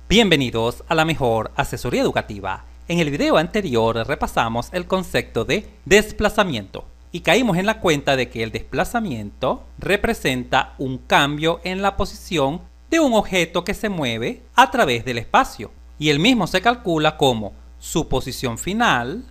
Bienvenidos a la mejor asesoría educativa. En el video anterior repasamos el concepto de desplazamiento y caímos en la cuenta de que el desplazamiento representa un cambio en la posición de un objeto que se mueve a través del espacio, y el mismo se calcula como su posición final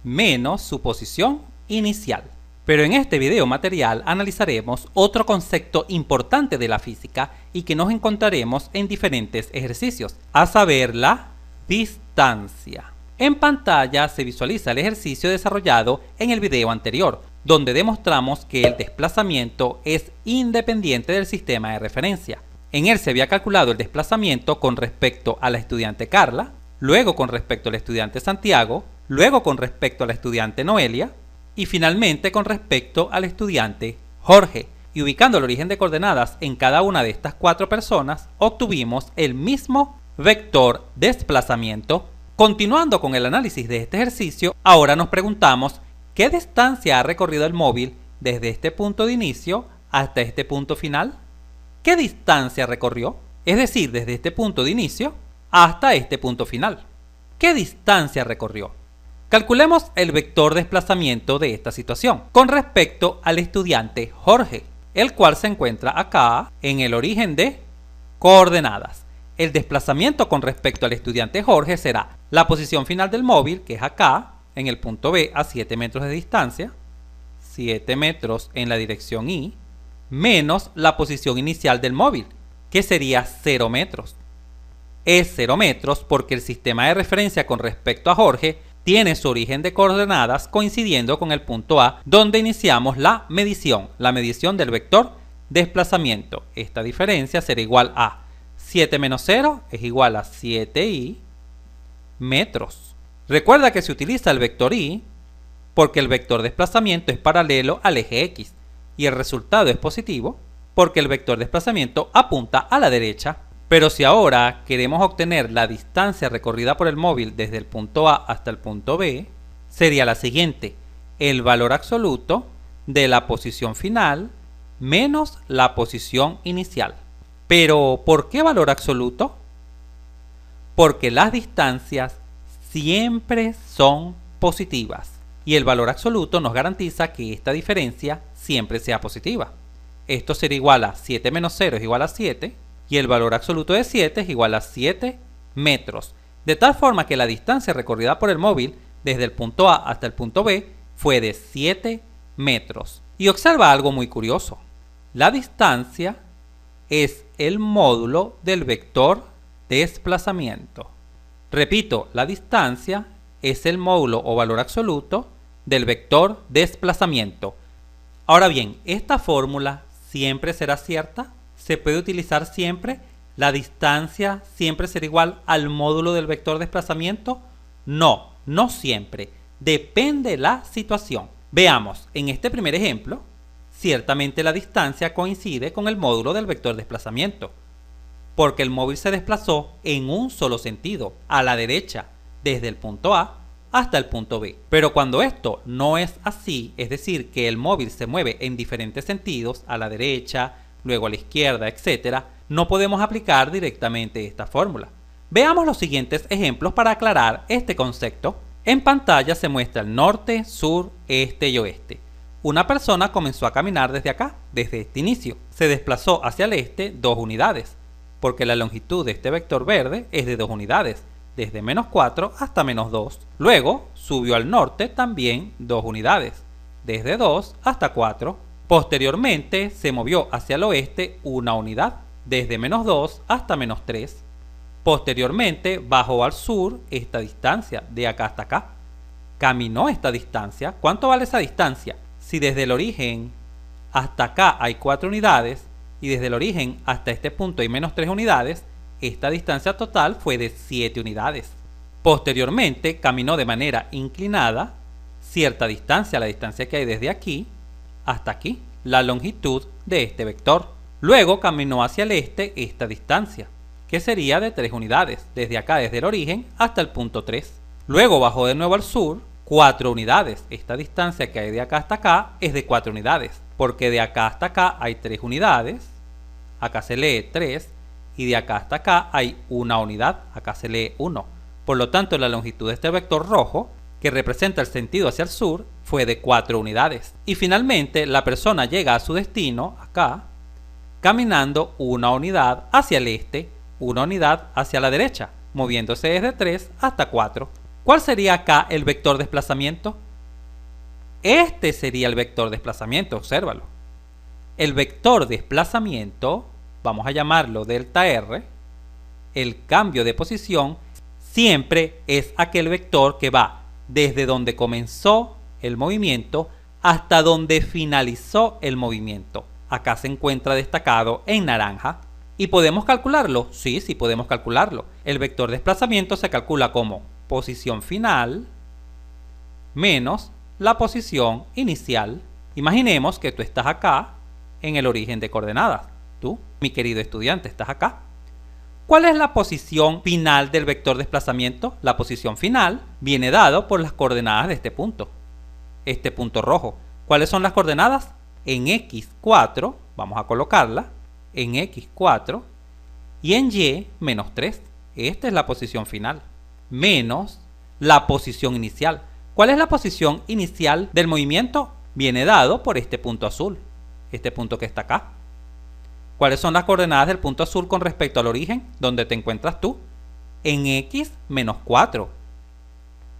menos su posición inicial. Pero en este video material analizaremos otro concepto importante de la física y que nos encontraremos en diferentes ejercicios, a saber, la distancia. En pantalla se visualiza el ejercicio desarrollado en el video anterior, donde demostramos que el desplazamiento es independiente del sistema de referencia. En él se había calculado el desplazamiento con respecto a la estudiante Carla, luego con respecto al estudiante Santiago, luego con respecto a la estudiante Noelia, y finalmente con respecto al estudiante Jorge. Y ubicando el origen de coordenadas en cada una de estas cuatro personas, obtuvimos el mismo vector desplazamiento. Continuando con el análisis de este ejercicio, ahora nos preguntamos ¿qué distancia ha recorrido el móvil desde este punto de inicio hasta este punto final? ¿Qué distancia recorrió? Es decir, desde este punto de inicio hasta este punto final. ¿Qué distancia recorrió? Calculemos el vector desplazamiento de esta situación con respecto al estudiante Jorge, el cual se encuentra acá en el origen de coordenadas. El desplazamiento con respecto al estudiante Jorge será la posición final del móvil, que es acá, en el punto B a 7 metros de distancia, 7 metros en la dirección Y, menos la posición inicial del móvil, que sería 0 metros. Es 0 metros porque el sistema de referencia con respecto a Jorge tiene su origen de coordenadas coincidiendo con el punto A, donde iniciamos la medición del vector desplazamiento. Esta diferencia será igual a 7 menos 0 es igual a 7i metros. Recuerda que se utiliza el vector i porque el vector desplazamiento es paralelo al eje X y el resultado es positivo porque el vector desplazamiento apunta a la derecha. Pero si ahora queremos obtener la distancia recorrida por el móvil desde el punto A hasta el punto B, sería la siguiente: el valor absoluto de la posición final menos la posición inicial. Pero, ¿por qué valor absoluto? Porque las distancias siempre son positivas y el valor absoluto nos garantiza que esta diferencia siempre sea positiva. Esto será igual a 7 menos 0 es igual a 7. Y el valor absoluto de 7 es igual a 7 metros, de tal forma que la distancia recorrida por el móvil desde el punto A hasta el punto B fue de 7 metros. Y observa algo muy curioso: la distancia es el módulo del vector desplazamiento. Repito, la distancia es el módulo o valor absoluto del vector desplazamiento. Ahora bien, ¿esta fórmula siempre será cierta? ¿Se puede utilizar siempre? ¿La distancia siempre será igual al módulo del vector desplazamiento? No, no siempre. Depende de la situación. Veamos, en este primer ejemplo, ciertamente la distancia coincide con el módulo del vector desplazamiento, porque el móvil se desplazó en un solo sentido, a la derecha, desde el punto A hasta el punto B. Pero cuando esto no es así, es decir, que el móvil se mueve en diferentes sentidos, a la derecha, luego a la izquierda, etc., no podemos aplicar directamente esta fórmula. Veamos los siguientes ejemplos para aclarar este concepto. En pantalla se muestra el norte, sur, este y oeste. Una persona comenzó a caminar desde acá, desde este inicio. Se desplazó hacia el este 2 unidades, porque la longitud de este vector verde es de 2 unidades, desde menos 4 hasta menos 2. Luego subió al norte también 2 unidades, desde 2 hasta 4. Posteriormente se movió hacia el oeste 1 unidad, desde menos 2 hasta menos 3. Posteriormente bajó al sur esta distancia, de acá hasta acá. Caminó esta distancia. ¿Cuánto vale esa distancia? Si desde el origen hasta acá hay 4 unidades y desde el origen hasta este punto hay menos 3 unidades, esta distancia total fue de 7 unidades. Posteriormente caminó de manera inclinada cierta distancia, la distancia que hay desde aquí hasta aquí, la longitud de este vector. Luego caminó hacia el este esta distancia, que sería de 3 unidades, desde acá, desde el origen hasta el punto 3. Luego bajó de nuevo al sur 4 unidades. Esta distancia que hay de acá hasta acá es de 4 unidades, porque de acá hasta acá hay 3 unidades, acá se lee 3, y de acá hasta acá hay una unidad, acá se lee 1. Por lo tanto, la longitud de este vector rojo, que representa el sentido hacia el sur, fue de 4 unidades. Y finalmente, la persona llega a su destino, acá, caminando una unidad hacia el este, una unidad hacia la derecha, moviéndose desde 3 hasta 4. ¿Cuál sería acá el vector desplazamiento? Este sería el vector desplazamiento, obsérvalo. El vector desplazamiento, vamos a llamarlo delta R, el cambio de posición, siempre es aquel vector que va desde donde comenzó el movimiento hasta donde finalizó el movimiento. Acá se encuentra destacado en naranja. ¿Y podemos calcularlo? Sí, sí podemos calcularlo. El vector desplazamiento se calcula como posición final menos la posición inicial. Imaginemos que tú estás acá en el origen de coordenadas. Tú, mi querido estudiante, estás acá. ¿Cuál es la posición final del vector desplazamiento? La posición final viene dado por las coordenadas de este punto rojo. ¿Cuáles son las coordenadas? En x4, vamos a colocarla, en x4 y en y menos 3. Esta es la posición final, menos la posición inicial. ¿Cuál es la posición inicial del movimiento? Viene dado por este punto azul, este punto que está acá. ¿Cuáles son las coordenadas del punto azul con respecto al origen, donde te encuentras tú? En x menos 4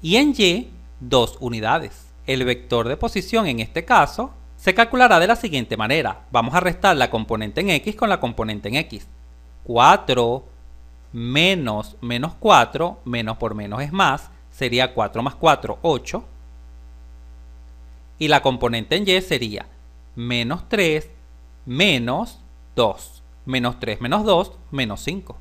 y en y 2 unidades. El vector de posición en este caso se calculará de la siguiente manera. Vamos a restar la componente en x con la componente en x. 4 menos 4, menos por menos es más, sería 4 más 4, 8. Y la componente en y sería menos 3 menos 2. Menos 3 menos 2, menos 5.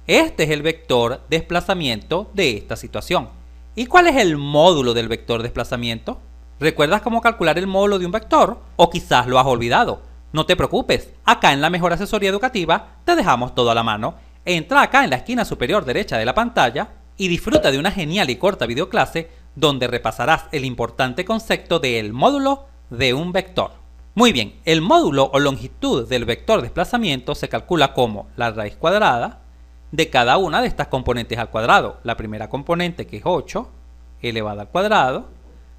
Este es el vector desplazamiento de esta situación. ¿Y cuál es el módulo del vector desplazamiento? ¿Recuerdas cómo calcular el módulo de un vector? ¿O quizás lo has olvidado? No te preocupes, acá en la Mejor Asesoría Educativa te dejamos todo a la mano. Entra acá en la esquina superior derecha de la pantalla y disfruta de una genial y corta videoclase donde repasarás el importante concepto del módulo de un vector. Muy bien, el módulo o longitud del vector desplazamiento se calcula como la raíz cuadrada de cada una de estas componentes al cuadrado. La primera componente, que es 8 elevada al cuadrado,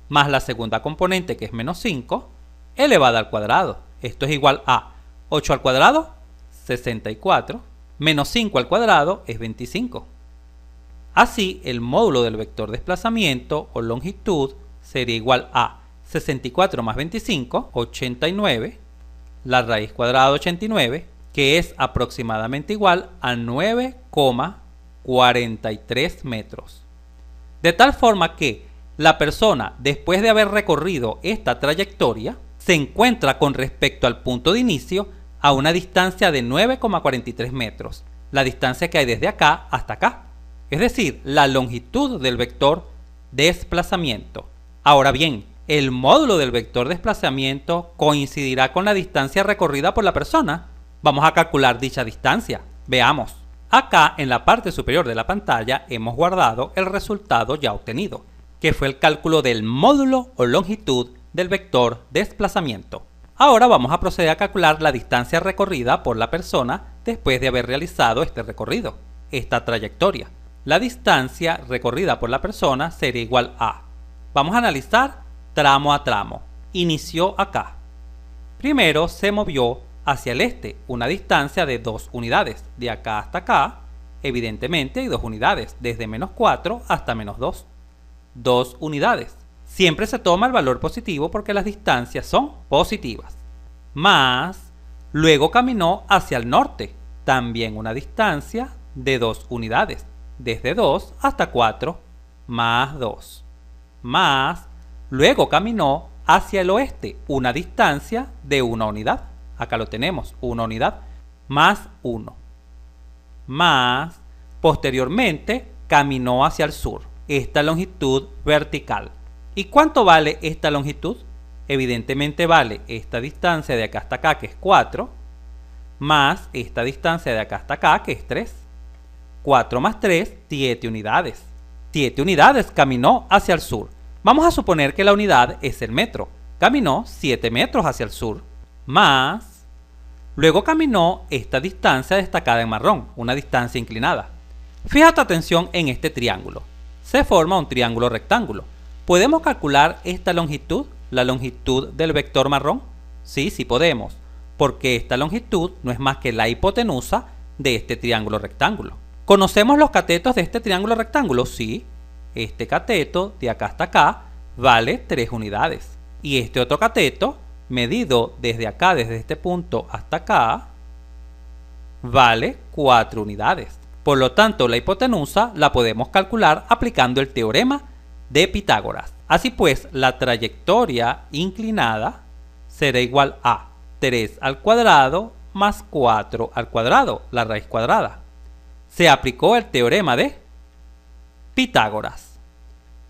más la segunda componente, que es menos 5 elevada al cuadrado. Esto es igual a 8 al cuadrado, 64, menos 5 al cuadrado es 25. Así, el módulo del vector desplazamiento o longitud sería igual a 64 más 25, 89, la raíz cuadrada de 89, que es aproximadamente igual a 9,43 metros. De tal forma que la persona, después de haber recorrido esta trayectoria, se encuentra con respecto al punto de inicio a una distancia de 9,43 metros, la distancia que hay desde acá hasta acá, es decir, la longitud del vector desplazamiento. Ahora bien, el módulo del vector desplazamiento coincidirá con la distancia recorrida por la persona. Vamos a calcular dicha distancia. Veamos. Acá en la parte superior de la pantalla hemos guardado el resultado ya obtenido, que fue el cálculo del módulo o longitud del vector desplazamiento. Ahora vamos a proceder a calcular la distancia recorrida por la persona después de haber realizado este recorrido, esta trayectoria. La distancia recorrida por la persona sería igual a... Vamos a analizar tramo a tramo. Inició acá. Primero se movió hacia el este, una distancia de 2 unidades. De acá hasta acá, evidentemente hay 2 unidades, desde menos 4 hasta menos 2. 2 unidades. Siempre se toma el valor positivo porque las distancias son positivas. Más, luego caminó hacia el norte, también una distancia de 2 unidades, desde 2 hasta 4, más 2. Más, luego caminó hacia el oeste, una distancia de 1 unidad. Acá lo tenemos, 1 unidad, más 1. Más, posteriormente, caminó hacia el sur, esta longitud vertical. ¿Y cuánto vale esta longitud? Evidentemente vale esta distancia de acá hasta acá, que es 4, más esta distancia de acá hasta acá, que es 3. 4 más 3, 7 unidades. 7 unidades caminó hacia el sur. Vamos a suponer que la unidad es el metro. Caminó 7 metros hacia el sur, más Luego caminó esta distancia destacada en marrón, una distancia inclinada. Fija tu atención en este triángulo. Se forma un triángulo rectángulo. ¿Podemos calcular esta longitud, la longitud del vector marrón? Sí, sí podemos, porque esta longitud no es más que la hipotenusa de este triángulo rectángulo. ¿Conocemos los catetos de este triángulo rectángulo? Sí. Este cateto de acá hasta acá vale 3 unidades. Y este otro cateto, medido desde acá, desde este punto hasta acá, vale 4 unidades. Por lo tanto, la hipotenusa la podemos calcular aplicando el teorema de Pitágoras. Así pues, la trayectoria inclinada será igual a 3 al cuadrado más 4 al cuadrado, la raíz cuadrada. Se aplicó el teorema de Pitágoras.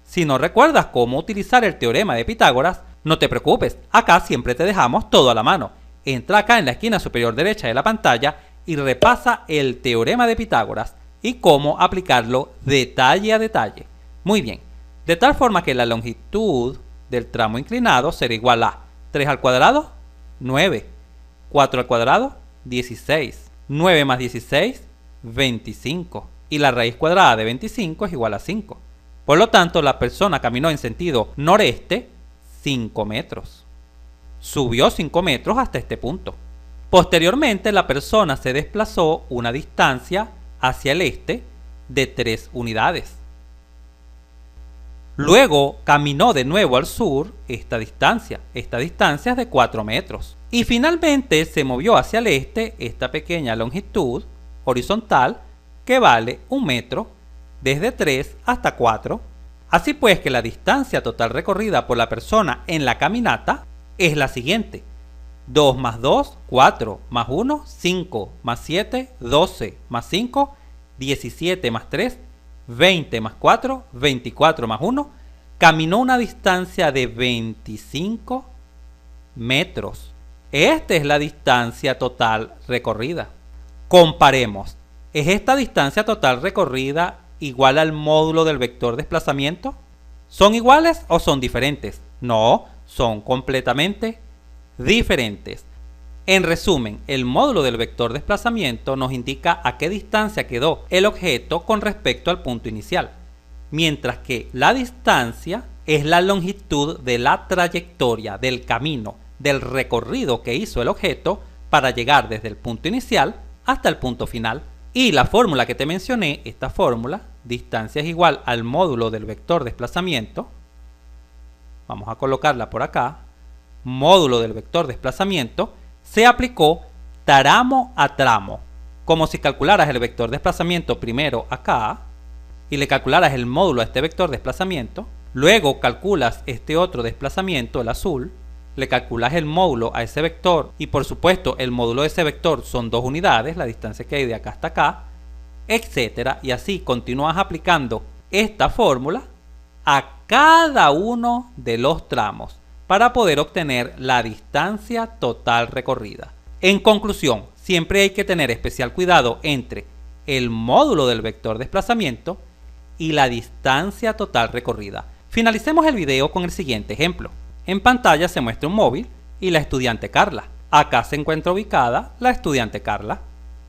Si no recuerdas cómo utilizar el teorema de Pitágoras, no te preocupes, acá siempre te dejamos todo a la mano. Entra acá en la esquina superior derecha de la pantalla y repasa el teorema de Pitágoras y cómo aplicarlo detalle a detalle. Muy bien, de tal forma que la longitud del tramo inclinado será igual a 3 al cuadrado, 9, 4 al cuadrado, 16, 9 más 16, 25, y la raíz cuadrada de 25 es igual a 5. Por lo tanto, la persona caminó en sentido noreste 5 metros. Subió 5 metros hasta este punto. Posteriormente, la persona se desplazó una distancia hacia el este de 3 unidades. Luego caminó de nuevo al sur esta distancia es de 4 metros. Y finalmente se movió hacia el este esta pequeña longitud horizontal que vale 1 metro desde 3 hasta 4. Así pues que la distancia total recorrida por la persona en la caminata es la siguiente: 2 más 2, 4, más 1, 5, más 7, 12, más 5, 17 más 3, 20 más 4, 24 más 1, caminó una distancia de 25 metros. Esta es la distancia total recorrida. Comparemos. ¿Es esta distancia total recorrida igual al módulo del vector desplazamiento? ¿Son iguales o son diferentes? No, son completamente diferentes. En resumen, el módulo del vector desplazamiento nos indica a qué distancia quedó el objeto con respecto al punto inicial, mientras que la distancia es la longitud de la trayectoria, del camino, del recorrido que hizo el objeto para llegar desde el punto inicial hasta el punto final. Y la fórmula que te mencioné, esta fórmula, distancia es igual al módulo del vector desplazamiento, vamos a colocarla por acá, módulo del vector desplazamiento, se aplicó tramo a tramo, como si calcularas el vector desplazamiento primero acá y le calcularas el módulo a este vector desplazamiento, luego calculas este otro desplazamiento, el azul, le calculas el módulo a ese vector y por supuesto el módulo de ese vector son 2 unidades, la distancia que hay de acá hasta acá, etcétera, y así continúas aplicando esta fórmula a cada uno de los tramos para poder obtener la distancia total recorrida. En conclusión, siempre hay que tener especial cuidado entre el módulo del vector desplazamiento y la distancia total recorrida. Finalicemos el video con el siguiente ejemplo. En pantalla se muestra un móvil y la estudiante Carla. Acá se encuentra ubicada la estudiante Carla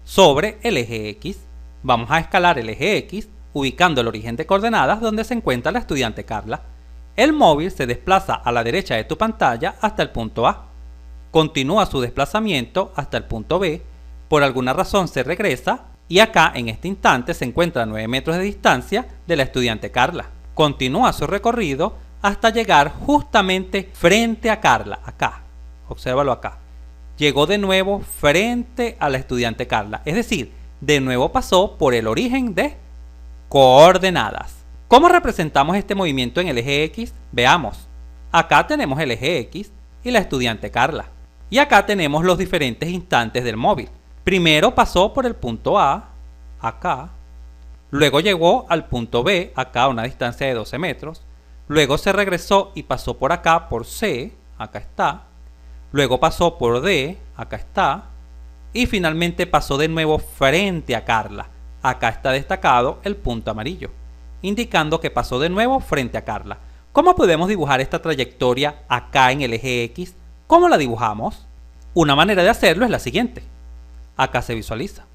sobre el eje X. Vamos a escalar el eje X ubicando el origen de coordenadas donde se encuentra la estudiante Carla. El móvil se desplaza a la derecha de tu pantalla hasta el punto A. Continúa su desplazamiento hasta el punto B. Por alguna razón se regresa y acá en este instante se encuentra a 9 metros de distancia de la estudiante Carla. Continúa su recorrido hasta llegar justamente frente a Carla, acá. Obsérvalo acá. Llegó de nuevo frente a la estudiante Carla, es decir, de nuevo pasó por el origen de coordenadas. ¿Cómo representamos este movimiento en el eje X? Veamos. Acá tenemos el eje X y la estudiante Carla. Y acá tenemos los diferentes instantes del móvil. Primero pasó por el punto A, acá. Luego llegó al punto B, acá a una distancia de 12 metros. Luego se regresó y pasó por acá, por C, acá está. Luego pasó por D, acá está. Y finalmente pasó de nuevo frente a Carla. Acá está destacado el punto amarillo, indicando que pasó de nuevo frente a Carla. ¿Cómo podemos dibujar esta trayectoria acá en el eje X? ¿Cómo la dibujamos? Una manera de hacerlo es la siguiente. Acá se visualiza.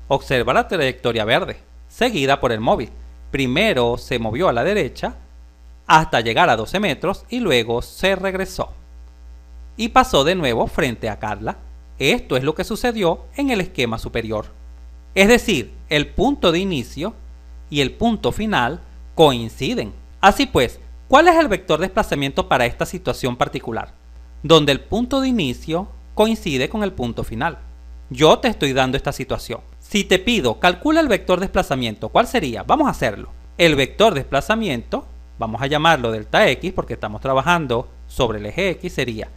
Observa la trayectoria verde, seguida por el móvil. Primero se movió a la derecha hasta llegar a 12 metros y luego se regresó. Y pasó de nuevo frente a Carla. Esto es lo que sucedió en el esquema superior. Es decir, el punto de inicio y el punto final coinciden. Así pues, ¿cuál es el vector de desplazamiento para esta situación particular? Donde el punto de inicio coincide con el punto final. Yo te estoy dando esta situación. Si te pido, calcula el vector de desplazamiento, ¿cuál sería? Vamos a hacerlo. El vector de desplazamiento, vamos a llamarlo delta x porque estamos trabajando sobre el eje x, sería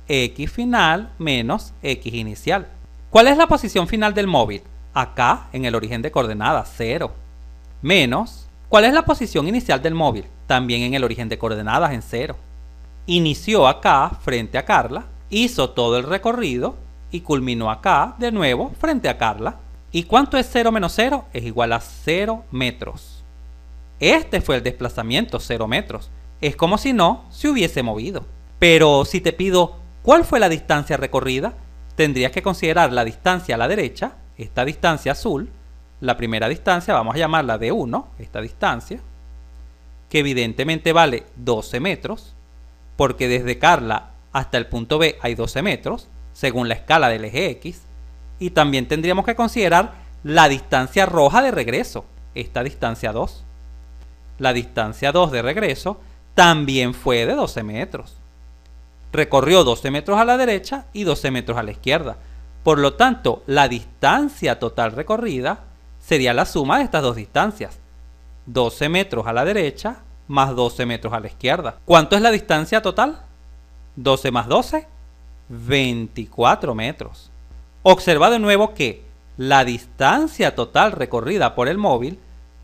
x final menos x inicial. ¿Cuál es la posición final del móvil? Acá, en el origen de coordenadas, 0. Menos, ¿cuál es la posición inicial del móvil? También en el origen de coordenadas, en 0. Inició acá, frente a Carla, hizo todo el recorrido y culminó acá, de nuevo, frente a Carla. ¿Y cuánto es 0 menos 0? Es igual a 0 metros. Este fue el desplazamiento, 0 metros. Es como si no se hubiese movido. Pero si te pido, ¿cuál fue la distancia recorrida? Tendrías que considerar la distancia a la derecha, esta distancia azul, la primera distancia, vamos a llamarla de 1, esta distancia, que evidentemente vale 12 metros, porque desde Carla hasta el punto B hay 12 metros, según la escala del eje X, y también tendríamos que considerar la distancia roja de regreso, esta distancia 2. La distancia 2 de regreso también fue de 12 metros. Recorrió 12 metros a la derecha y 12 metros a la izquierda. Por lo tanto, la distancia total recorrida sería la suma de estas dos distancias. 12 metros a la derecha más 12 metros a la izquierda. ¿Cuánto es la distancia total? 12 más 12, 24 metros. Observa de nuevo que la distancia total recorrida por el móvil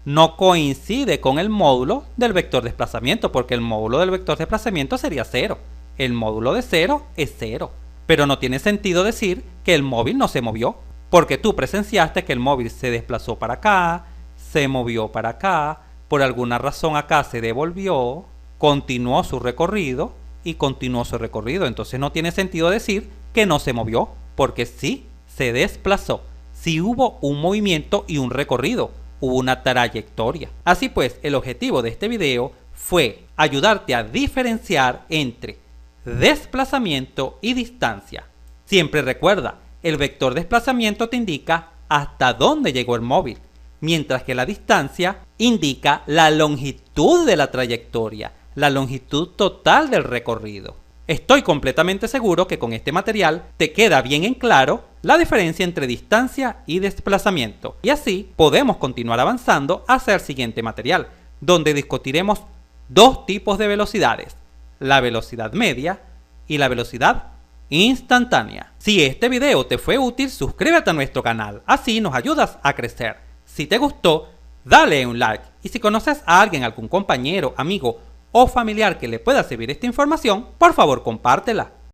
no coincide con el módulo del vector de desplazamiento, porque el módulo del vector de desplazamiento sería 0. El módulo de 0 es 0. Pero no tiene sentido decir que el móvil no se movió, porque tú presenciaste que el móvil se desplazó para acá, se movió para acá, por alguna razón acá se devolvió, continuó su recorrido y continuó su recorrido. Entonces no tiene sentido decir que no se movió, porque sí se desplazó, sí hubo un movimiento y un recorrido, hubo una trayectoria. Así pues, el objetivo de este video fue ayudarte a diferenciar entre desplazamiento y distancia. Siempre recuerda, el vector de desplazamiento te indica hasta dónde llegó el móvil, mientras que la distancia indica la longitud de la trayectoria, la longitud total del recorrido. Estoy completamente seguro que con este material te queda bien en claro la diferencia entre distancia y desplazamiento. Y así podemos continuar avanzando hacia el siguiente material, donde discutiremos dos tipos de velocidades, la velocidad media y la velocidad instantánea. Si este video te fue útil, suscríbete a nuestro canal, así nos ayudas a crecer. Si te gustó, dale un like, y si conoces a alguien, algún compañero, amigo o familiar que le pueda servir esta información, por favor compártela.